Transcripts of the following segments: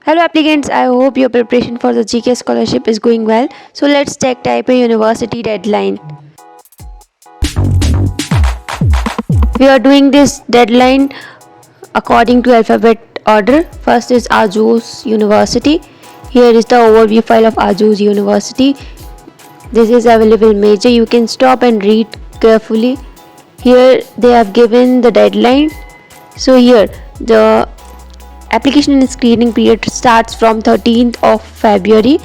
Hello applicants, I hope your preparation for the GK scholarship is going well. So let's check type A university deadline. We are doing this deadline according to alphabet order. First is Ajou's University. Here is the overview file of Ajou's University. This is available major. You can stop and read carefully. Here they have given the deadline. So here the application and screening period starts from 13th of February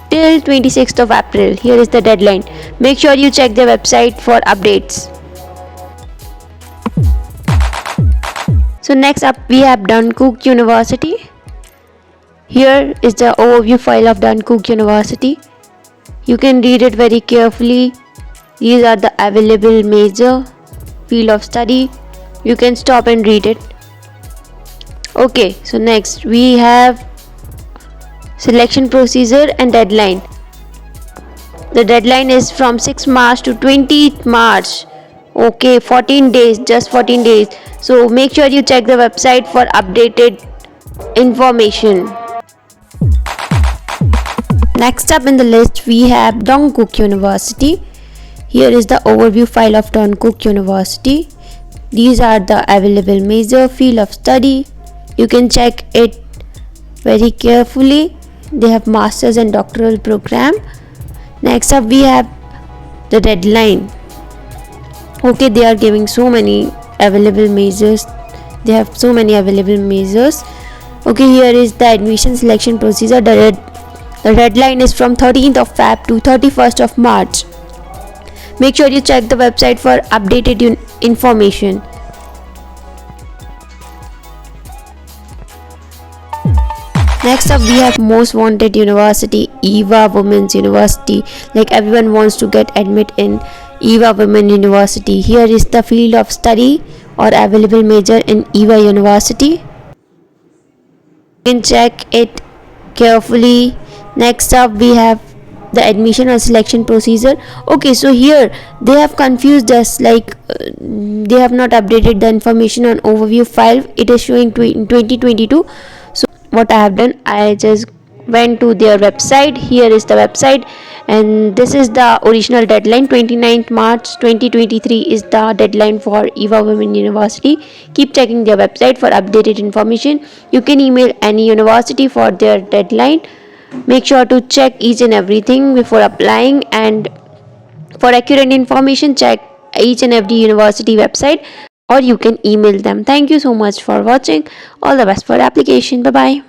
till 26th of April. Here is the deadline. Make sure you check the website for updates. So next up we have Donkook University. Here is the overview file of Dangguk University. You can read it very carefully. These are the available major, field of study. You can stop and read it. Okay, so next we have selection procedure and deadline. The deadline is from 6 March to 20th March. Okay, 14 days, just 14 days. So make sure you check the website for updated information. Next up in the list we have Donkook University. Here is the overview file of Donkook University. These are the available major, field of study. You can check it very carefully. They have masters and doctoral program. Next up we have the deadline. Okay, they are giving so many available majors. They have so many available majors. Okay, here is the admission selection procedure. The deadline is from 13th of Feb to 31st of March. Make sure you check the website for updated information. Next up we have most wanted university, Ewha Women's University. Like everyone wants to get admit in Ewha Women's University. Here is the field of study or available major in Ewha University. You can check it carefully. Next up we have the admission or selection procedure. Okay, so here they have confused us, like they have not updated the information on overview file. It is showing in 2022. So what I have done, I just went to their website. Here is the website and this is the original deadline. 29th March 2023 is the deadline for Ewha Women University. Keep checking their website for updated information. You can email any university for their deadline. Make sure to check each and everything before applying, and for accurate information check each and every university website, or you can email them. Thank you so much for watching. All the best for application. Bye bye.